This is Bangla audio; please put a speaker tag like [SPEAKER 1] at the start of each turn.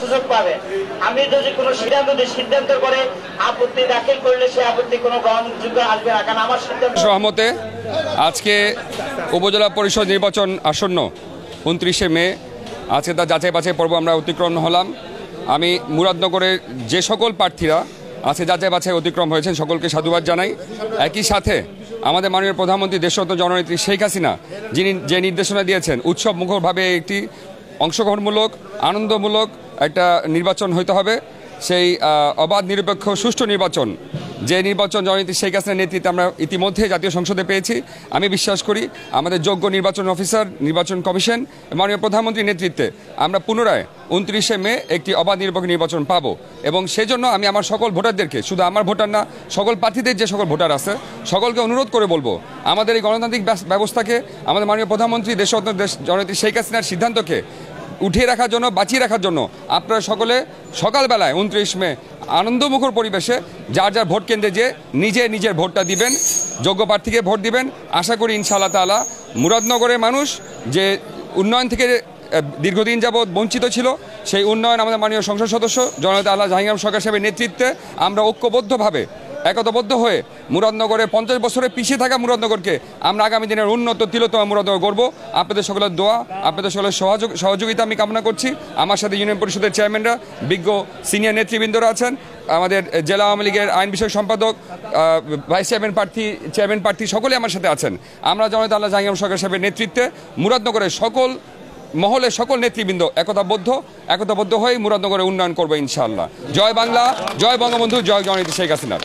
[SPEAKER 1] সুযোগ পাবে। আমি যদি কোনো সিদ্ধান্ত করে আপত্তি দাখিল করলে সে আপত্তি কোনো গ্রহণযোগ্য আসবে না, কারণ আমার সিদ্ধান্ত।
[SPEAKER 2] সহমতে আজকে উপজেলা পরিষদ নির্বাচন আসন্ন 29শে মে, আজকে তার যাচাই বাছাই পর্ব আমরা অতিক্রম হলাম। আমি মুরাদনগরের যে সকল প্রার্থীরা আজকে যাচাই বাছাই অতিক্রম হয়েছেন সকলকে সাধুবাদ জানাই। একই সাথে আমাদের মাননীয় প্রধানমন্ত্রী দেশরত্ন জননেত্রী শেখ হাসিনা যিনি যে নির্দেশনা দিয়েছেন উৎসব মুখরভাবে একটি অংশগ্রহণমূলক আনন্দমূলক একটা নির্বাচন হইতে হবে, সেই অবাধ নিরপেক্ষ সুষ্ঠু নির্বাচন, যে নির্বাচন জননেত্রী শেখ হাসিনার নেতৃত্বে আমরা ইতিমধ্যে জাতীয় সংসদে পেয়েছি। আমি বিশ্বাস করি আমাদের যোগ্য নির্বাচন অফিসার, নির্বাচন কমিশন, মাননীয় প্রধানমন্ত্রীর নেতৃত্বে আমরা পুনরায় 29শে মে একটি অবাধ নিরপেক্ষ নির্বাচন পাবো। এবং সেজন্য আমি আমার সকল ভোটারদেরকে, শুধু আমার ভোটার না, সকল প্রার্থীদের যে সকল ভোটার আছে সকলকে অনুরোধ করে বলবো, আমাদের এই গণতান্ত্রিক ব্যবস্থাকে, আমাদের মাননীয় প্রধানমন্ত্রী দেশরত্ন জননেত্রী শেখ হাসিনার সিদ্ধান্তকে উঠিয়ে রাখার জন্য, বাঁচিয়ে রাখার জন্য আপনারা সকলে সকালবেলায় 29 মে আনন্দমুখর পরিবেশে যার যার ভোট কেন্দ্রে যে নিজের ভোটটা দিবেন, যোগ্য প্রার্থীকে ভোট দিবেন। আশা করি ইনশাআল্লাহ তাআলা মুরাদনগরের মানুষ যে উন্নয়ন থেকে দীর্ঘদিন যাবৎ বঞ্চিত ছিল, সেই উন্নয়ন আমাদের মাননীয় সংসদ সদস্য জননেতা আল্লাহ জাহাঙ্গীর সরকার সাহেবের নেতৃত্বে আমরা ঐক্যবদ্ধভাবে একতাবদ্ধ হয়ে মুরাদনগরে 50 বছরে পিছিয়ে থাকা মুরাদনগরকে আমরা আগামী দিনের উন্নত তিলোত্তমা মুরাদনগর করব। আপনাদের সকলের দোয়া, আপনাদের সকলের সহযোগিতা আমি কামনা করছি। আমার সাথে ইউনিয়ন পরিষদের চেয়ারম্যানরা, বিজ্ঞ সিনিয়র নেতৃবৃন্দরা আছেন, আমাদের জেলা আওয়ামী লীগের আইন বিষয়ক সম্পাদক, ভাইস চেয়ারম্যান প্রার্থী সকলে আমার সাথে আছেন। আমরা জননেতা আল্লাহ জাহাঙ্গীর সরকার সাহেবের নেতৃত্বে মুরাদনগরের সকল মহলে সকল নেতৃবৃন্দ একতাবদ্ধ হয়ে মুরাদনগরে উন্নয়ন করবে ইনশাআল্লাহ। জয় বাংলা, জয় বঙ্গবন্ধু, জয় জননেত্রী শেখ হাসিনা।